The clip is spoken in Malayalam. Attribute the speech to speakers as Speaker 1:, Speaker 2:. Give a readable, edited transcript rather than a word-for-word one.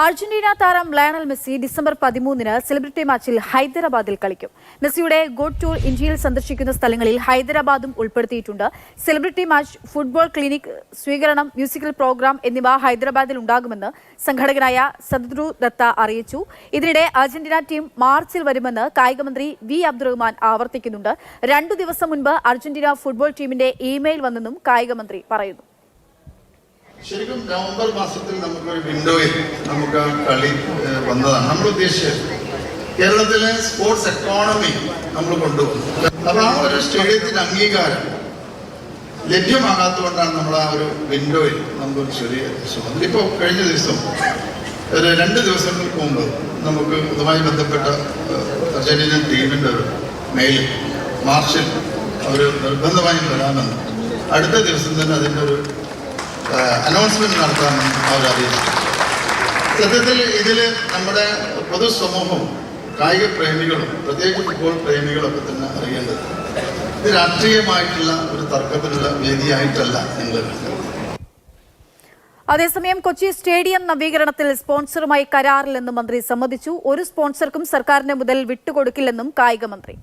Speaker 1: അർജന്റീന താരം ലയണൽ മെസ്സി ഡിസംബർ 13-ന് സെലിബ്രിറ്റി മാച്ചിൽ ഹൈദരാബാദിൽ കളിക്കും. മെസ്സിയുടെ ഗോഡ് ടൂർ ഇന്ത്യയിൽ സന്ദർശിക്കുന്ന സ്ഥലങ്ങളിൽ ഹൈദരാബാദും ഉൾപ്പെടുത്തിയിട്ടുണ്ട്. സെലിബ്രിറ്റി മാച്ച്, ഫുട്ബോൾ ക്ലിനിക്, സ്വീകരണം, മ്യൂസിക്കൽ പ്രോഗ്രാം എന്നിവ ഹൈദരാബാദിൽ ഉണ്ടാകുമെന്ന് സംഘാടകനായ സദ്ഗുരു ദത്ത അറിയിച്ചു. ഇതിനിടെ അർജന്റീന ടീം മാർച്ചിൽ വരുമെന്ന് കായികമന്ത്രി വി അബ്ദുറഹ്മാൻ ആവർത്തിക്കുന്നുണ്ട്. 2 ദിവസം മുൻപ് അർജന്റീന ഫുട്ബോൾ ടീമിന്റെ ഇമെയിൽ വന്നെന്നും കായികമന്ത്രി പറയുന്നു.
Speaker 2: ശരിക്കും നവംബർ മാസത്തിൽ നമുക്കൊരു വിൻഡോയിൽ നമുക്ക് ആ കളി വന്നതാണ്. നമ്മൾ ഉദ്ദേശിച്ചത് കേരളത്തിലെ സ്പോർട്സ് എക്കോണമി നമ്മൾ കൊണ്ടുവന്നു. അപ്പോൾ ആ ഒരു സ്റ്റേഡിയത്തിന്റെ അംഗീകാരം ലഭ്യമാകാത്തതുകൊണ്ടാണ് നമ്മൾ ആ ഒരു വിൻഡോയിൽ നമുക്കൊരു ചെറിയ ശ്രമം. ഇപ്പോൾ കഴിഞ്ഞ ദിവസം ഒരു 2 ദിവസങ്ങൾക്ക് മുമ്പ് നമുക്ക് ഇതുമായി ബന്ധപ്പെട്ട അർജന്റീനൻ ടീമിൻ്റെ ഒരു മെയിൽ മാർച്ചിൽ അവർ നിർബന്ധമായും വരാമെന്ന് അടുത്ത ദിവസം തന്നെ അതിൻ്റെ ഒരു അനൗൺസ്മെന്റ് നടത്താമെന്ന് അവർ അറിയിച്ചു. സത്യത്തിൽ ഇതിൽ നമ്മുടെ പൊതുസമൂഹവും കായിക പ്രേമികളും പ്രത്യേകിച്ച് ഫുട്ബോൾ പ്രേമികളൊക്കെ തന്നെ അറിയേണ്ടത് ഇത് രാഷ്ട്രീയമായിട്ടുള്ള ഒരു തർക്കത്തിനുള്ള വേദിയായിട്ടല്ല നിങ്ങൾ.
Speaker 1: അതേസമയം കൊച്ചി സ്റ്റേഡിയം നവീകരണത്തിൽ സ്പോൺസറുമായി കരാറില്ലെന്ന് മന്ത്രി സമ്മതിച്ചു. ഒരു സ്പോൺസർക്കും സർക്കാരിന്റെ മുതൽ വിട്ടുകൊടുക്കില്ലെന്നും കായിക മന്ത്രി